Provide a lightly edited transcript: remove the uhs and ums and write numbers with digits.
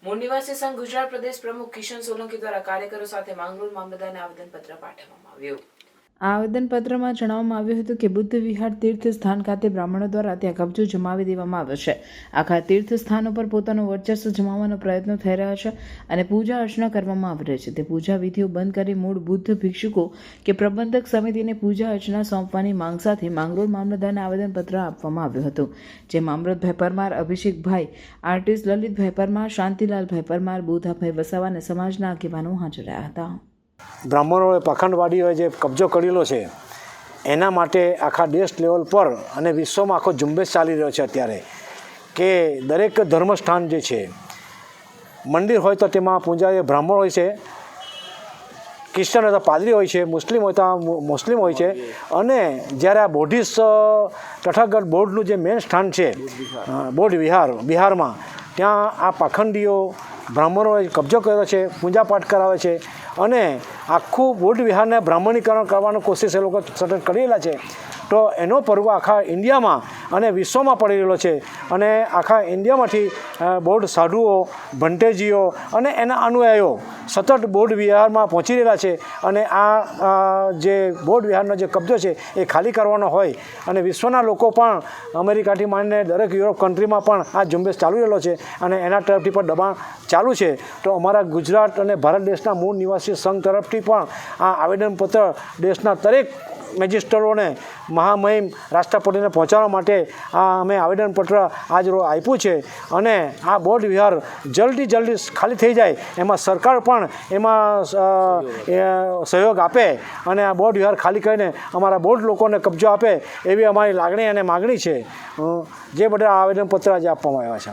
મૂળ નિવાસી સંઘ ગુજરાત પ્રદેશ પ્રમુખ કિશન સોલંકી દ્વારા કાર્યકરો સાથે માંગરોળ મામલતદારને આવેદનપત્ર પાઠવવામાં આવ્યું. આ આવેદનપત્રમાં જણાવવામાં આવ્યું હતું કે બુદ્ધ વિહાર તીર્થ સ્થાન ખાતે બ્રાહ્મણો દ્વારા ત્યાં કબજો જમાવી દેવામાં આવ્યો છે. આખા તીર્થ સ્થાન ઉપર પોતાનું વર્ચસ્વ જમાવવાનો પ્રયત્નો થઈ રહ્યા છે અને પૂજા અર્ચના કરવામાં આવી રહી છે. તે પૂજા વિધિઓ બંધ કરી મૂળ બુદ્ધ ભિક્ષુકો કે પ્રબંધક સમિતિને પૂજા અર્ચના સોંપવાની માંગ સાથે માંગરોળ મામલતદારને આવેદનપત્ર આપવામાં આવ્યું હતું. જેમાં અમૃતભાઈ પરમાર, અભિષેકભાઈ, આર્ટિસ્ટ લલિતભાઈ પરમાર, શાંતિલાલભાઈ પરમાર, બોધાભાઈ વસાવા અને સમાજના આગેવાનો હાજર રહ્યા હતા. બ્રાહ્મણોએ પાખંડવાદીઓએ જે કબજો કરેલો છે એના માટે આખા દેશ લેવલ પર અને વિશ્વમાં આખો ઝુંબેશ ચાલી રહ્યો છે અત્યારે કે દરેક ધર્મસ્થાન જે છે, મંદિર હોય તો તેમાં પૂજારી બ્રાહ્મણ હોય છે, ક્રિશ્ચન હોય તો પાદરી હોય છે, મુસ્લિમ હોય તો મુસ્લિમ હોય છે. અને જ્યારે આ બોધિસ તથાગત બૌદ્ધનું જે મેન સ્થાન છે બૌદ્ધ વિહાર બિહારમાં, ત્યાં આ પાખંડીઓ બ્રાહ્મણોએ કબજો કર્યો છે, પૂજાપાઠ કરાવે છે અને આખું બૌદ્ધ વિહારને બ્રાહ્મણીકરણ કરવાનો કોશિશ એ લોકો સતત કરી રહેલા છે. તો એનો પર્વ આખા ઇન્ડિયામાં અને વિશ્વમાં પડી રહેલો છે અને આખા ઇન્ડિયામાંથી બૌદ્ધ સાધુઓ, ભંટેજીઓ અને એના અનુયાયીઓ સતત બૌદ્ધ વિહારમાં પહોંચી રહેલા છે. અને આ જે બૌદ્ધ વિહારનો જે કબજો છે એ ખાલી કરવાનો હોય અને વિશ્વના લોકો પણ અમેરિકાથી માંડીને દરેક યુરોપ કન્ટ્રીમાં પણ આ ઝુંબેશ ચાલુ રહેલો છે અને એના તરફથી પણ દબાણ ચાલુ છે. તો અમારા ગુજરાત અને ભારત દેશના મૂળ નિવાસી સંઘ તરફથી પણ આ આવેદનપત્ર દેશના દરેક મેજિસ્ટ્રેટોને મહામહિમ રાષ્ટ્રપતિને પહોંચાડવા માટે આ અમે આવેદનપત્ર આજ રોજ આપ્યું છે. અને આ બૌદ્ધ વિહાર જલ્દી ખાલી થઈ જાય એમાં સરકાર પણ એમાં સહયોગ આપે અને આ બૌદ્ધ વિહાર ખાલી કરીને અમારા બૌદ્ધ લોકોને કબજો આપે એવી અમારી લાગણી અને માગણી છે. જે બધા આવેદનપત્ર આજે આપવામાં આવ્યા છે.